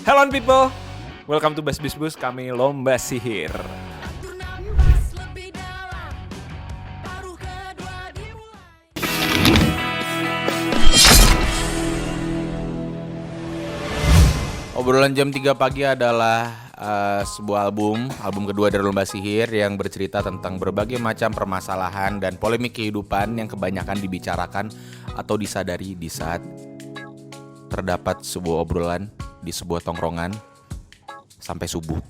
Hello people, welcome to Bas Bis Bus, kami Lomba Sihir. Obrolan jam 3 pagi adalah sebuah album kedua dari Lomba Sihir yang bercerita tentang berbagai macam permasalahan dan polemik kehidupan yang kebanyakan dibicarakan atau disadari di saat terdapat sebuah obrolan di sebuah tongkrongan sampai subuh.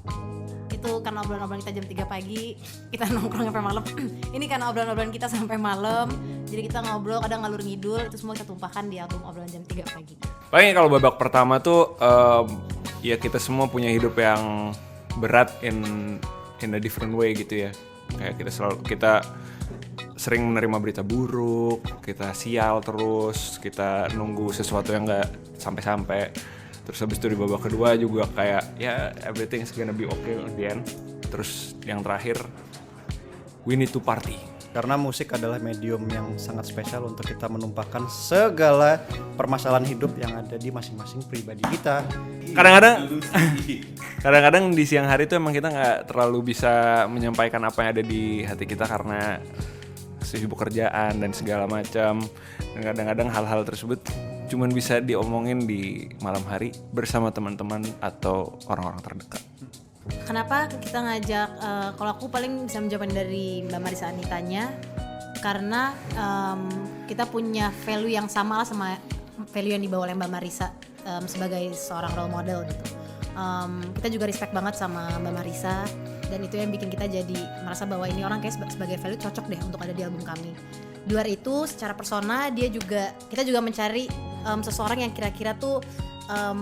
Itu karena obrolan-obrolan kita jam 3 pagi, kita nongkrong sampai malam. Ini karena obrolan-obrolan kita sampai malam. Jadi kita ngobrol, kadang ngalur ngidul, itu semua kita tumpahkan di album obrolan jam 3 pagi. Paling kalau babak pertama tuh ya kita semua punya hidup yang berat in a different way gitu ya. Kayak kita sering menerima berita buruk, kita sial terus, kita nunggu sesuatu yang nggak sampai-sampai. Terus habis itu di babak kedua juga kayak ya everything is gonna be okay at the end. Terus yang terakhir, we need to party. Karena musik adalah medium yang sangat spesial untuk kita menumpahkan segala permasalahan hidup yang ada di masing-masing pribadi kita. Kadang-kadang di siang hari tuh emang kita nggak terlalu bisa menyampaikan apa yang ada di hati kita karena sibuk kerjaan dan segala macam. Dan kadang-kadang hal-hal tersebut cuman bisa diomongin di malam hari bersama teman-teman atau orang-orang terdekat. Kenapa kita ngajak, kalau aku paling bisa menjawab dari Mbak Marisa Anitanya, karena kita punya value yang sama lah sama value yang dibawa oleh Mbak Marisa sebagai seorang role model gitu. Kita juga respect banget sama Mbak Marisa, dan itu yang bikin kita jadi merasa bahwa ini orang kayak sebagai value cocok deh untuk ada di album kami. Di luar itu secara persona kita juga mencari seseorang yang kira-kira tuh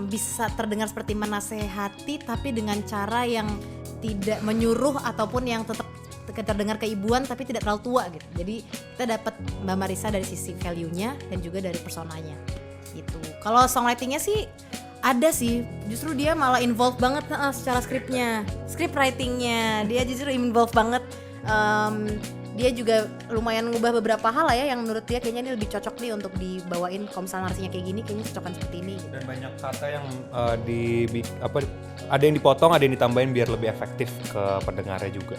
bisa terdengar seperti menasehati tapi dengan cara yang tidak menyuruh ataupun yang tetap terdengar keibuan tapi tidak terlalu tua gitu. Jadi kita dapat Mbak Marisa dari sisi value-nya dan juga dari personanya gitu. Kalau songwriting-nya sih ada sih, justru dia malah involved banget secara script writing-nya dia justru involved banget. Dia juga lumayan ngubah beberapa hal lah ya yang menurut dia kayaknya ini lebih cocok nih untuk dibawain kalau misalnya narasinya kayak gini, kayaknya cocokan seperti ini gitu. Dan banyak kata yang ada yang dipotong, ada yang ditambahin biar lebih efektif ke pendengarnya juga.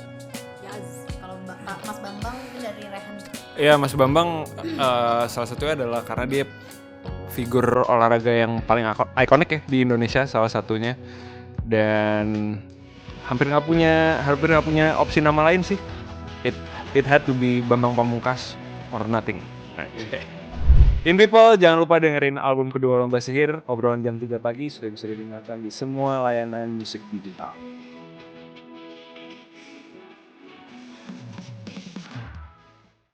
Yes. Kalau Mas Bambang mungkin dari Rehan. Iya, Mas Bambang salah satunya adalah karena dia figur olahraga yang paling ikonik ya di Indonesia salah satunya, dan hampir nggak punya opsi nama lain sih. It had to be Bambang Pamungkas or nothing. In people, jangan lupa dengerin album kedua Lomba Sihir, obrolan jam 3 pagi sudah bisa didengarkan di semua layanan musik digital.